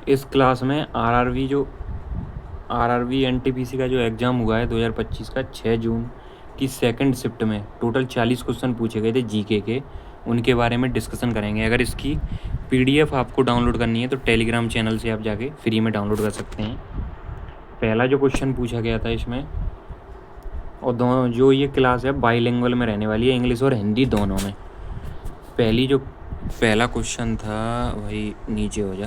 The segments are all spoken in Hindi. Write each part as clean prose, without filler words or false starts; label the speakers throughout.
Speaker 1: इस क्लास में आरआरबी एनटीपीसी का जो एग्ज़ाम हुआ है 2025 का 6 जून की सेकंड शिफ्ट में टोटल 40 क्वेश्चन पूछे गए थे जीके के, उनके बारे में डिस्कशन करेंगे। अगर इसकी पीडीएफ आपको डाउनलोड करनी है तो टेलीग्राम चैनल से आप जाके फ्री में डाउनलोड कर सकते हैं। पहला जो क्वेश्चन पूछा गया था इसमें, और दोनों जो ये क्लास है बाईलिंगुअल में रहने वाली है, इंग्लिश और हिंदी दोनों में। पहला क्वेश्चन था, वही नीचे हो जा।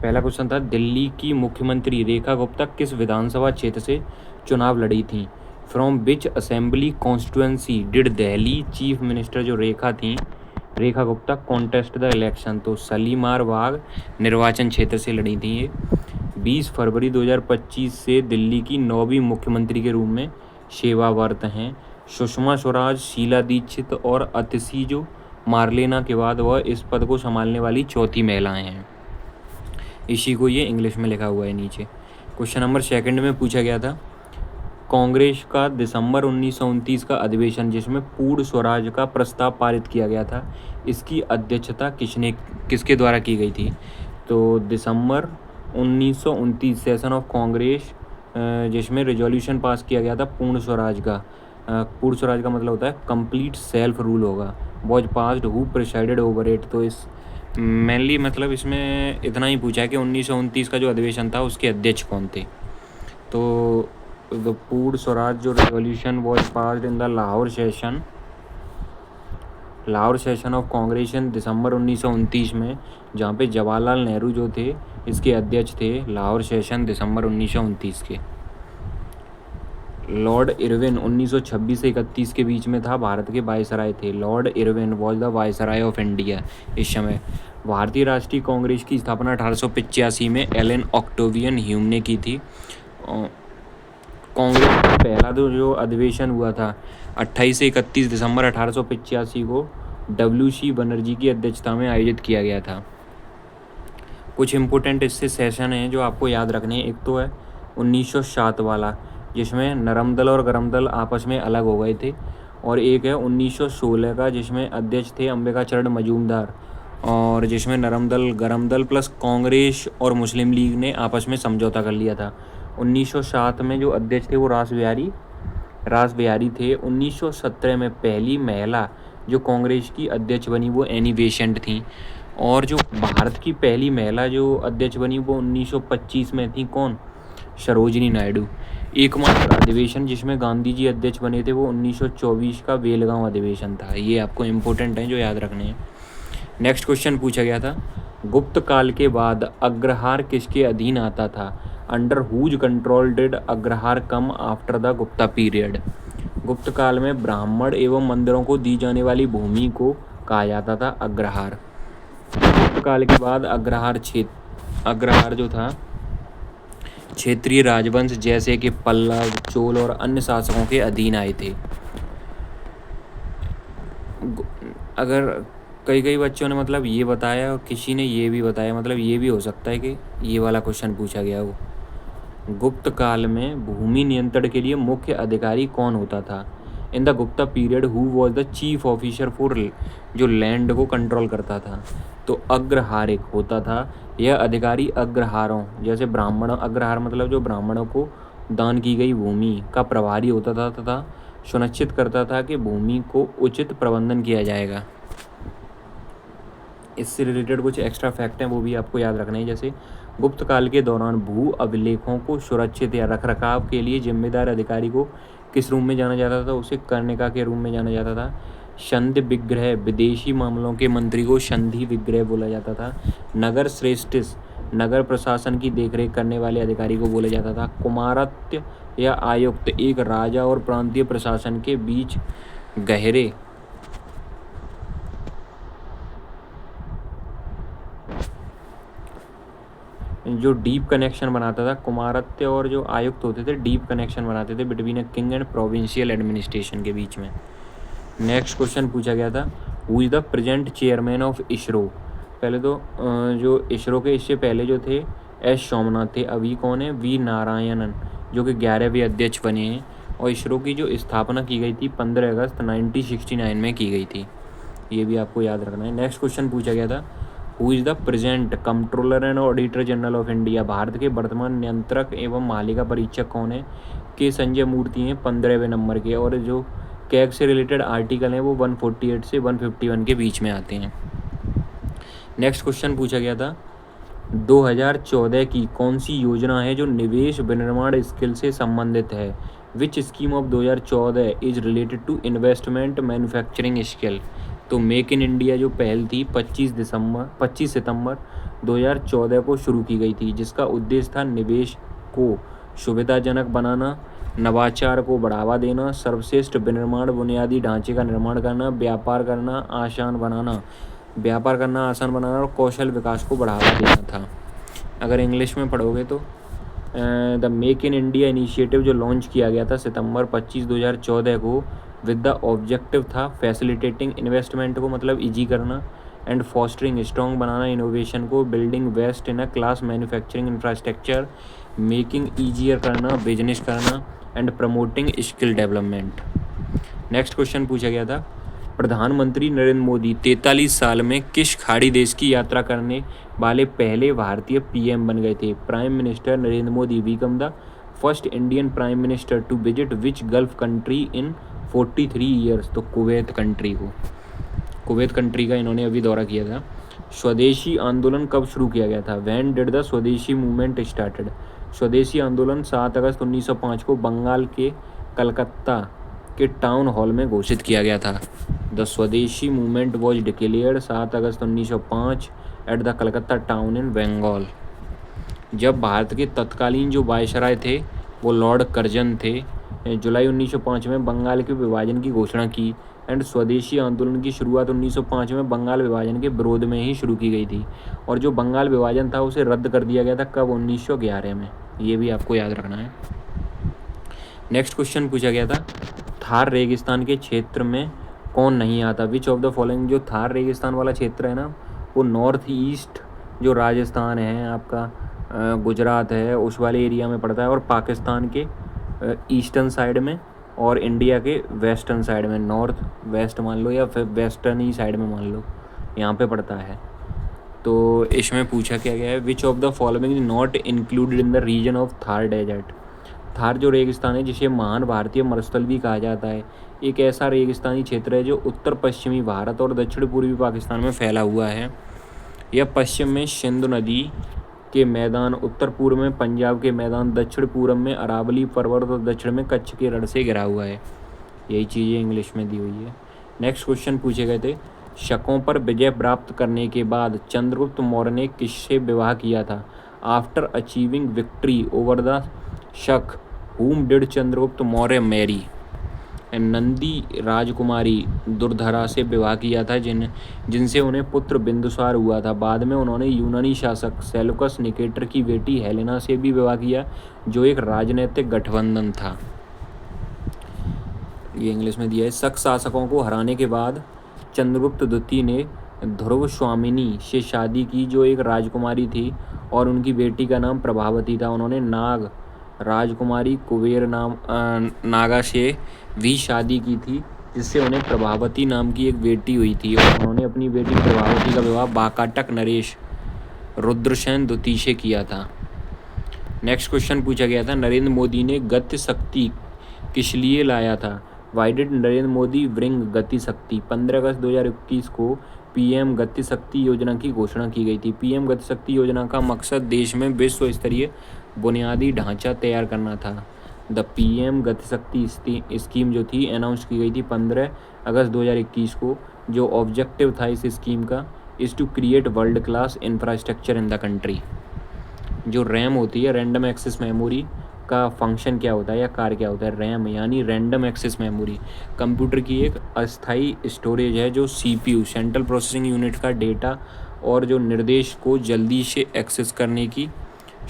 Speaker 1: पहला क्वेश्चन था, दिल्ली की मुख्यमंत्री रेखा गुप्ता किस विधानसभा क्षेत्र से चुनाव लड़ी थी? From which assembly constituency did Delhi chief minister जो Rekha Gupta contest the election? तो शालीमार बाग निर्वाचन क्षेत्र से लड़ी थी ये। 20 फरवरी 2025 से दिल्ली की 9वीं मुख्यमंत्री के रूप में सेवारत हैं। सुषमा स्वराज, शीला दीक्षित और अतिशी जो मार्लेना के बाद वह इस पद को संभालने वाली चौथी महिलाएं हैं। इसी को ये इंग्लिश में लिखा हुआ है नीचे। क्वेश्चन नंबर सेकंड में पूछा गया था, कांग्रेस का दिसंबर 1929 का अधिवेशन जिसमें पूर्ण स्वराज का प्रस्ताव पारित किया गया था, इसकी अध्यक्षता किसके द्वारा की गई थी? तो दिसंबर 1929 सेशन ऑफ कांग्रेस जिसमें रिजोल्यूशन पास किया गया था पूर्ण स्वराज का। पूर्ण स्वराज का मतलब होता है कंप्लीट सेल्फ रूल होगा। Was passed, who presided over it? तो इस मेनली मतलब इसमें इतना ही पूछा है कि 1929 का जो अधिवेशन था उसके अध्यक्ष कौन थे। तो द पूर्ण स्वराज जो revolution was passed in the Lahore session of Congress in December 1929 में, जहाँ पे जवाहरलाल नेहरू जो थे इसके अध्यक्ष थे। लाहौर सेशन दिसंबर 1929 के। लॉर्ड इरविन 1926 से 31 के बीच में था, भारत के वायसराय थे। Lord Irwin was the viceroy of India इस समय। भारतीय राष्ट्रीय कांग्रेस की स्थापना 1885 में एलन ऑक्टेवियन ह्यूम ने की थी। कांग्रेस का पहला जो अधिवेशन हुआ था 28 से 31 दिसंबर 1885 को WC बनर्जी की अध्यक्षता में आयोजित किया गया था। कुछ इम्पोर्टेंट इससे सेशन हैं जो आपको याद रखने हैं। एक तो है 1907 वाला जिसमें नरम दल और गरम दल आपस में अलग हो गए थे, और एक है 1916 का जिसमें अध्यक्ष थे अंबिकाचरण मजूमदार, और जिसमें नरम दल गरम दल प्लस कांग्रेस और मुस्लिम लीग ने आपस में समझौता कर लिया था। 1907 में जो अध्यक्ष थे वो रास बिहारी थे। 1917 में पहली महिला जो कांग्रेस की अध्यक्ष बनी वो एनी बेसेंट थी, और जो भारत की पहली महिला जो अध्यक्ष बनी वो 1925 में थी। कौन? सरोजिनी नायडू। एकमात्र अधिवेशन जिसमें गांधी जी अध्यक्ष बने थे वो 1924 का बेलगांव अधिवेशन था। ये आपको इम्पोर्टेंट है जो याद रखने हैं। नेक्स्ट क्वेश्चन पूछा गया था, गुप्त काल के बाद अग्रहार किसके अधीन आता था? Under whose control did Agrahara come after the Gupta period? Gupta काल में ब्राह्मण एवं मंदिरों को दी जाने वाली भूमि को कहा जाता था अग्रहार। गुप्त काल के बाद अग्रहार जो था क्षेत्रीय राजवंश जैसे कि पल्लव, चोल और अन्य शासकों के अधीन आए थे। अगर कई बच्चों ने मतलब ये बताया और किसी ने ये भी बताया, मतलब ये भी हो सकता है कि ये वाला क्वेश्चन पूछा गया हो। गुप्त काल में भूमि नियंत्रण के लिए मुख्य अधिकारी कौन होता था? इन the Gupta period who was the chief officer for जो लैंड को कंट्रोल करता था? तो अग्रहार एक होता था। यह अधिकारी अग्रहारों जैसे ब्राह्मण, अग्रहार मतलब जो ब्राह्मणों को दान की गई भूमि का प्रभारी होता था तथा सुनिश्चित करता था कि भूमि को उचित प्रबंधन किया जाएगा। इससे रिलेटेड कुछ एक्स्ट्रा फैक्ट हैं वो भी आपको याद रखना है। जैसे गुप्त काल के दौरान भू अभिलेखों को सुरक्षित या रखरखाव के लिए जिम्मेदार अधिकारी को किस रूम में जाना जाता था? उसे कर्णिका के रूम में जाना जाता था। संधि विग्रह, विदेशी मामलों के मंत्री को संधि विग्रह बोला जाता था। नगर श्रेष्ठिस, नगर प्रशासन की देखरेख करने वाले अधिकारी को बोला जाता था। कुमारत्य या आयुक्त, एक राजा और प्रांतीय प्रशासन के बीच गहरे जो डीप कनेक्शन बनाता था। कुमारत्य और जो आयुक्त होते थे डीप कनेक्शन बनाते थे between a king and provincial administration के बीच में। नेक्स्ट क्वेश्चन पूछा गया था, who is the present chairman of ISRO? पहले तो जो इसरो के इससे पहले जो थे एस सोमनाथ थे, अभी कौन है? वी नारायणन, जो कि 11वें अध्यक्ष बने हैं। और इसरो की जो स्थापना की गई थी 15 अगस्त 1969 में की गई थी। ये भी आपको याद रखना है। नेक्स्ट क्वेश्चन पूछा गया था, who is the present controller and auditor general of India. Bharat के वर्तमान नियंत्रक एवं महालेखा परीक्षक कौन है? के संजय मूर्ति हैं 15वें नंबर के। और जो कैग से रिलेटेड आर्टिकल हैं वो 148 से 151 के बीच में आते हैं। नेक्स्ट क्वेश्चन पूछा गया था 2014 की कौन सी योजना है जो निवेश विनिर्माण स्किल से संबंधित है? Which scheme of 2014 is related to investment manufacturing skill. तो मेक इन इंडिया जो पहल थी 25 सितंबर 2014 को शुरू की गई थी, जिसका उद्देश्य था निवेश को सुविधाजनक बनाना, नवाचार को बढ़ावा देना, सर्वश्रेष्ठ विनिर्माण बुनियादी ढांचे का निर्माण करना, व्यापार करना आसान बनाना और कौशल विकास को बढ़ावा देना था। अगर इंग्लिश में पढ़ोगे तो the make in India initiative जो लॉन्च किया गया था सितंबर 25, 2014 को विद द ऑब्जेक्टिव था फैसिलिटेटिंग इन्वेस्टमेंट को मतलब ईजी करना, एंड फॉस्टरिंग स्ट्रॉन्ग बनाना इनोवेशन को, building west in a class manufacturing infrastructure, making easier करना बिजनेस करना, and promoting skill development. Next question पूछा गया था प्रधानमंत्री नरेंद्र मोदी 43 साल में किस खाड़ी देश की यात्रा करने वाले पहले भारतीय पीएम बन गए थे? Prime minister Narendra Modi become the first Indian prime minister to visit which Gulf country in 43 years. तो कुवैत कंट्री का इन्होंने अभी दौरा किया था। स्वदेशी आंदोलन कब शुरू किया गया था? When did the Swadeshi movement started. स्वदेशी आंदोलन 7 अगस्त 1905 को बंगाल के कलकत्ता के टाउन हॉल में घोषित किया गया था। The Swadeshi movement was declared 7 August 1905 at the Calcutta town in Bengal. जब भारत के तत्कालीन जो वायसराय थे वो लॉर्ड कर्जन थे, जुलाई 1905 में बंगाल के विभाजन की घोषणा की, एंड स्वदेशी आंदोलन की शुरुआत 1905 में बंगाल विभाजन के विरोध में ही शुरू की गई थी। और जो बंगाल विभाजन था उसे रद्द कर दिया गया था कब? 1911 में। ये भी आपको याद रखना है। नेक्स्ट क्वेश्चन पूछा गया था थार रेगिस्तान के क्षेत्र में कौन नहीं आता? विच ऑफ द फॉलोइंग। जो थार रेगिस्तान वाला क्षेत्र है ना वो नॉर्थ ईस्ट जो राजस्थान है आपका गुजरात है उस वाले एरिया में पड़ता है, और पाकिस्तान के ईस्टर्न साइड में और इंडिया के वेस्टर्न साइड में, नॉर्थ वेस्ट मान लो या फिर वेस्टर्न ही साइड में मान लो, यहाँ पे पड़ता है। तो इसमें पूछा क्या गया है which of the following is not included in the region of Thar desert. Thar जो रेगिस्तान है जिसे महान भारतीय मरुस्थल भी कहा जाता है, एक ऐसा रेगिस्तानी क्षेत्र है जो उत्तर पश्चिमी भारत और दक्षिण पूर्वी पाकिस्तान में फैला हुआ है। यह पश्चिम में सिंधु नदी के मैदान, उत्तर पूर्व में पंजाब के मैदान, दक्षिण पूर्व में अरावली पर्वत और दक्षिण में कच्छ के रण से घिरा हुआ है। यही चीज़ें इंग्लिश में दी हुई है। नेक्स्ट क्वेश्चन पूछे गए थे शकों पर विजय प्राप्त करने के बाद चंद्रगुप्त मौर्य ने किससे विवाह किया था? After achieving victory over the Shaka whom did Chandragupta Maurya marry. Nandi राजकुमारी दुर्धरा से विवाह किया था जिनसे उन्हें पुत्र बिंदुसार हुआ था। बाद में उन्होंने यूनानी शासक सेल्यूकस निकेटर की बेटी हेलेना से भी विवाह किया जो एक राजनीतिक गठबंधन था। ये इंग्लिश में दिया है। शक शासकों को हराने के बाद चंद्रगुप्त द्वितीय ने ध्रुव स्वामिनी से शादी की जो एक राजकुमारी थी और उनकी बेटी का नाम प्रभावती था। उन्होंने नाग राजकुमारी कुबेर नागा से भी शादी की थी जिससे उन्हें प्रभावती नाम की एक बेटी हुई थी, और उन्होंने अपनी बेटी प्रभावती का विवाह बाकाटक नरेश रुद्रसेन द्वितीय से किया था। नेक्स्ट क्वेश्चन पूछा गया था नरेंद्र मोदी ने गति शक्ति किस लिए लाया था? Why did Narendra Modi bring गति शक्ति। 15 अगस्त 2021 को पीएम गति शक्ति योजना की घोषणा की गई थी। पीएम गति शक्ति योजना का मकसद देश में विश्व स्तरीय बुनियादी ढांचा तैयार करना था। द पीएम गति शक्ति स्कीम जो थी अनाउंस की गई थी 15 अगस्त 2021 को। जो ऑब्जेक्टिव था इस स्कीम का is to create world class infrastructure in the country. जो रैम होती है रैंडम एक्सेस मेमोरी का फंक्शन क्या होता है या कार्य क्या होता है? रैम यानी रैंडम एक्सेस मेमोरी कंप्यूटर की एक अस्थायी स्टोरेज है जो सीपीयू सेंट्रल प्रोसेसिंग यूनिट का डेटा और जो निर्देश को जल्दी से एक्सेस करने की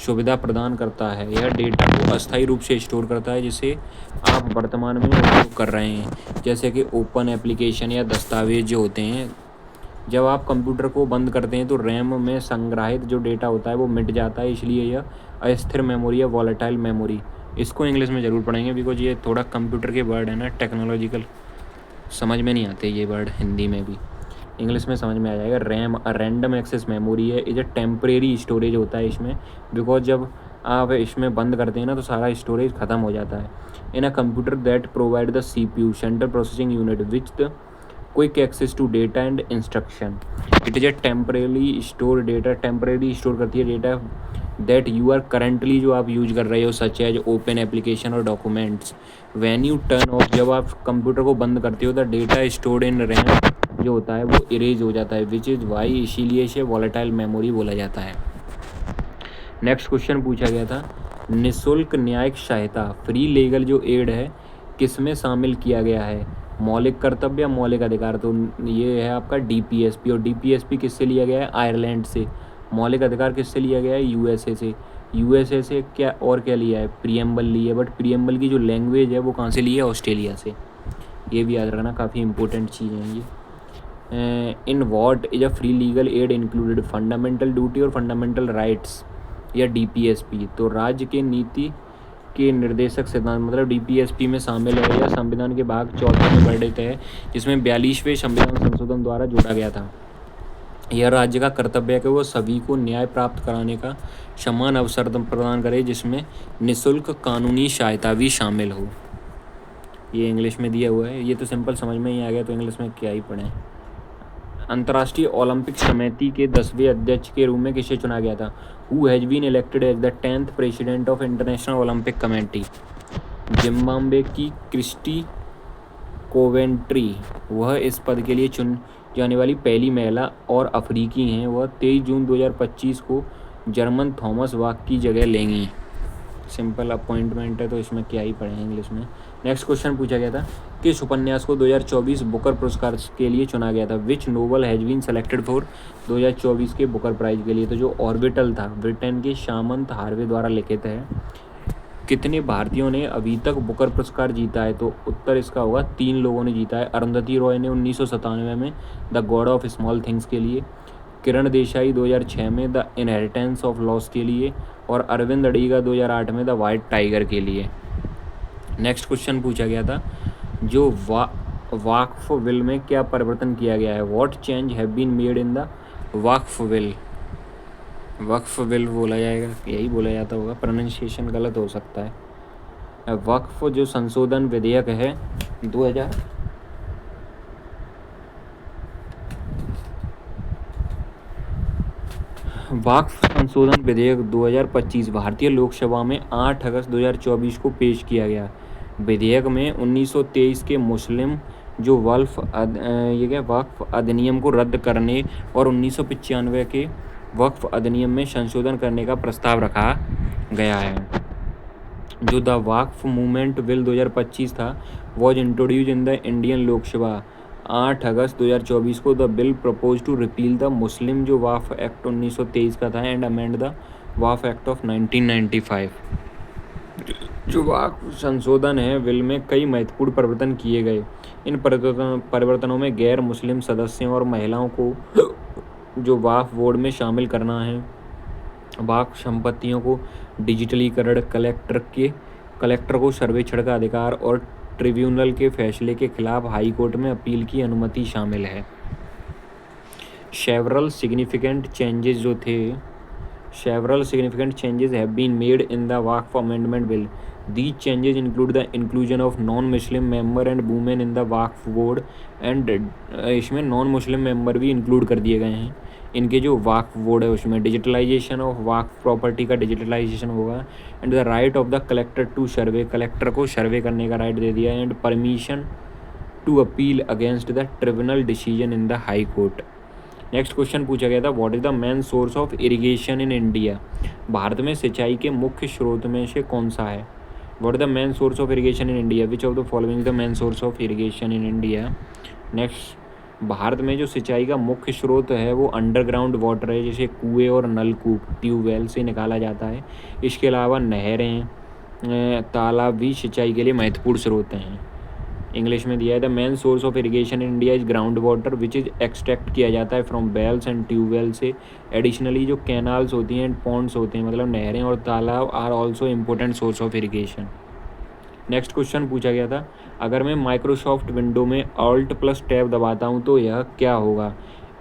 Speaker 1: सुविधा प्रदान करता है। यह डेटा को अस्थायी रूप से स्टोर करता है जिसे आप वर्तमान में उपयोग कर रहे हैं, जैसे कि ओपन एप्लीकेशन या दस्तावेज जो होते हैं। जब आप कंप्यूटर को बंद करते हैं तो रैम में संग्रहित जो डेटा होता है वो मिट जाता है, इसलिए यह अस्थिर मेमोरी या वॉलेटाइल मेमोरी। इसको इंग्लिश में ज़रूर पढ़ेंगे बिकॉज ये थोड़ा कंप्यूटर के वर्ड है ना, टेक्नोलॉजिकल समझ में नहीं आते ये वर्ड हिंदी में भी। इंग्लिश में समझ में आ जाएगा। रैम रैंडम एक्सेस मेमोरी है, इज अ टेम्परेरी स्टोरेज होता है इसमें, बिकॉज जब आप इसमें बंद करते हैं ना तो सारा स्टोरेज ख़त्म हो जाता है। In a computer that provide the CPU central processing unit which the quick access to data and instruction. It is a temporary store data, temporary store करती है data that you are currently, जो आप यूज कर रहे हो, सच एज ओपन एप्लीकेशन और documents. When you turn off, जब आप कंप्यूटर को बंद करते हो, the data stored in RAM जो होता है वो इरेज हो जाता है, विच इज़ वाई, इसीलिए इसे वॉलेटाइल मेमोरी बोला जाता है। नेक्स्ट क्वेश्चन पूछा गया था, निःशुल्क न्यायिक सहायता फ्री लीगल जो एड है किस में शामिल किया गया है? मौलिक कर्तव्य या मौलिक अधिकार? तो ये है आपका DPSP, और DPSP किससे लिया गया है? आयरलैंड से। मौलिक अधिकार किससे लिया गया है? USA से। USA से क्या और क्या लिया है? प्रियम्बल ली है, बट प्रियम्बल की जो लैंग्वेज है वो कहाँ से ली है? ऑस्ट्रेलिया से। ये भी याद रखना, काफ़ी इंपॉर्टेंट चीज़ है ये। In what is a free legal aid included? Fundamental duty और फंडामेंटल राइट्स या DPSP? तो राज्य के नीति के निर्देशक सिद्धांत मतलब DPSP में शामिल है, या संविधान के भाग 14 में वर्णित है, जिसमें 42वें संविधान संशोधन द्वारा जोड़ा गया था। यह राज्य का कर्तव्य है कि वो सभी को न्याय प्राप्त कराने का समान अवसर प्रदान करे, जिसमें निःशुल्क कानूनी सहायता भी शामिल हो। ये इंग्लिश में दिया हुआ है, ये तो सिंपल समझ में ही आ गया, तो इंग्लिश में क्या ही पढ़ें। अंतर्राष्ट्रीय ओलंपिक समिति के 10वें अध्यक्ष के रूप में किसे चुना गया था? Who has been elected as the 10th president of International Olympic Committee? Zimbabwe की क्रिस्टी कोवेंट्री, वह इस पद के लिए चुन जाने वाली पहली महिला और अफ्रीकी हैं। वह 23 जून 2025 को जर्मन थॉमस बाक की जगह लेंगी। सिंपल अपॉइंटमेंट है, तो इसमें क्या ही पढ़ें इंग्लिश में। नेक्स्ट क्वेश्चन पूछा गया था, किस उपन्यास को 2024 बुकर पुरस्कार के लिए चुना गया था? Which novel has been selected for 2024 के बुकर प्राइज के लिए? तो जो ऑर्बिटल था, ब्रिटेन के सामंत हार्वे द्वारा लिखित है। कितने भारतीयों ने अभी तक बुकर पुरस्कार जीता है? तो उत्तर इसका होगा 3 लोगों ने जीता है। अरुंधति रॉय ने 1997 में the God of small things के लिए, किरण देसाई 2006 में द इनहेरिटेंस ऑफ लॉस के लिए, और अरविंद अडीगा 2008 में द वाइट टाइगर के लिए। नेक्स्ट क्वेश्चन पूछा गया था, जो वाक्फ विल में क्या परिवर्तन किया गया है? What change have been made in the Waqf bill? Waqf bill बोला जाएगा, यही बोला जाता होगा, प्रोनाउंसिएशन गलत हो सकता है। वक्फ जो संशोधन विधेयक है 2000 वक्फ संशोधन विधेयक 2025 भारतीय लोकसभा में 8 अगस्त 2024 को पेश किया गया। विधेयक में 1923 के मुस्लिम जो वक्फ अधिनियम को रद्द करने और 1995 के वक्फ अधिनियम में संशोधन करने का प्रस्ताव रखा गया है। जो द वक्फ मूवमेंट बिल 2025 था, was introduce in the Indian Lok Sabha 8 August 2024 को। The bill propose to repeal the Muslim जो वक्फ एक्ट 1923 का था and amend the Waqf act of 1995। जो वक्फ संशोधन है बिल में कई महत्वपूर्ण परिवर्तन किए गए। इन परिवर्तनों में गैर मुस्लिम सदस्यों और महिलाओं को जो वक्फ बोर्ड में शामिल करना है, वक्फ संपत्तियों को डिजिटलीकरण, कलेक्टर को सर्वेक्षण का अधिकार और ट्रिब्यूनल के फैसले के खिलाफ हाई कोर्ट में अपील की अनुमति शामिल है। Several significant changes have been made in the Waqf amendment bill. These changes include the inclusion of non-Muslim member and women in the Waqf board and इसमें नॉन मुस्लिम मेंबर भी इंक्लूड कर दिए गए हैं इनके जो वक्फ बोर्ड है उसमें। डिजिटलाइजेशन ऑफ वक्फ प्रॉपर्टी का डिजिटलाइजेशन होगा and the right of the collector to survey, collector को सर्वे करने का राइट दे दिया, and permission to appeal against the tribunal decision in the high court. Next question पूछा गया था, what is the main source of irrigation in India? Bharat में सिंचाई के मुख्य स्रोत में से कौन सा है? What is the main source of irrigation in India? Which of the following is the main source of irrigation in India? Next, Bharat में जो सिंचाई का मुख्य स्रोत है वो अंडरग्राउंड वाटर है, जैसे कुएं और नलकूप, ट्यूबवेल से निकाला जाता है। इसके अलावा नहरें, तालाब भी सिंचाई के लिए महत्वपूर्ण स्रोत हैं। इंग्लिश में दिया है, the main source of irrigation in India is ground water which is extract किया जाता है फ्रॉम वेल्स एंड ट्यूबवेल से। एडिशनली जो कैनाल्स होती हैं एंड पॉन्ड्स होते हैं, मतलब नहरें और तालाब, are also important source of irrigation. Next question पूछा गया था, अगर मैं माइक्रोसॉफ्ट विंडो में ऑल्ट प्लस टैब दबाता हूँ तो यह क्या होगा?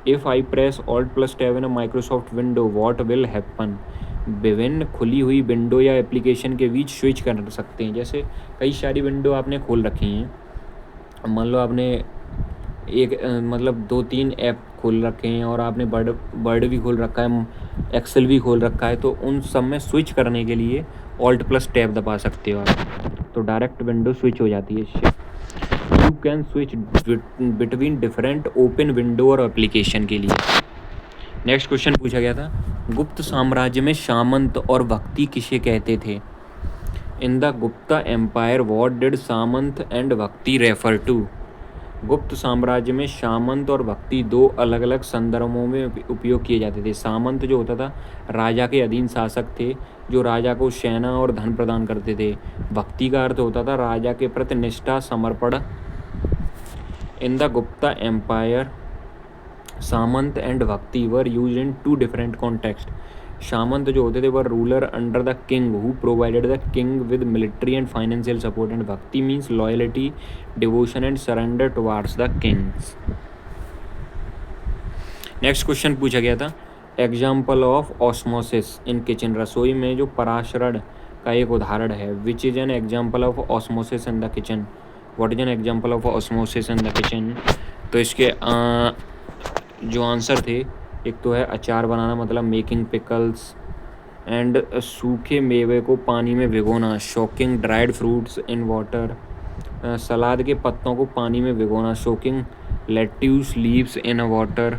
Speaker 1: If I press alt plus tab in Microsoft window what will happen? विभिन्न खुली हुई विंडो या एप्लीकेशन के बीच स्विच कर सकते हैं। जैसे कई सारी विंडो आपने खोल रखी हैं, मान लो आपने एक मतलब 2-3 ऐप खोल रखे हैं और आपने वर्ड भी खोल रखा है, एक्सेल भी खोल रखा है, तो उन सब में स्विच करने के लिए ऑल्ट प्लस टैब दबा सकते हो आप, तो डायरेक्ट विंडो स्विच हो जाती है इससे। You can switch between different open window और एप्लीकेशन के लिए। नेक्स्ट क्वेश्चन पूछा गया था, गुप्त साम्राज्य में सामंत और भक्ति किसे कहते थे? In the Gupta empire what did samanta and bhakti refer to? Gupta साम्राज्य में सामंत और भक्ति दो अलग अलग संदर्भों में उपयोग किए जाते थे। सामंत जो होता था राजा के अधीन शासक थे, जो राजा को सेना और धन प्रदान करते थे। भक्ति का अर्थ होता था राजा के प्रति निष्ठा, समर्पण। In the Gupta empire samanta and bhakti were use in 2 different context. Samanta जो होते थे were ruler under the king who provided the king with military and financial support, and bhakti means loyalty, devotion and surrender towards the kings. Next question पूछा गया था, example of osmosis in kitchen. रसोई में जो पराशरण का एक उदाहरण है। Which is an example of osmosis in the kitchen? What is an example of osmosis in the kitchen? तो इसके जो आंसर थे, एक तो है अचार बनाना, मतलब मेकिंग पिकल्स, एंड सूखे मेवे को पानी में भिगोना, soaking dried fruits in water, सलाद के पत्तों को पानी में भिगोना, soaking lettuce leaves in water.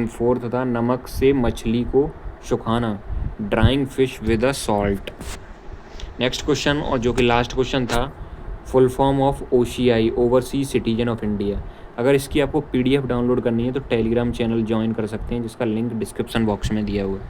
Speaker 1: Fourth था नमक से मछली को सुखाना, drying fish with a salt. Next question, और जो कि लास्ट क्वेश्चन था, full form of OCI, overseas citizen of India. अगर इसकी आपको PDF डाउनलोड करनी है तो टेलीग्राम चैनल ज्वाइन कर सकते हैं, जिसका लिंक डिस्क्रिप्शन बॉक्स में दिया हुआ है।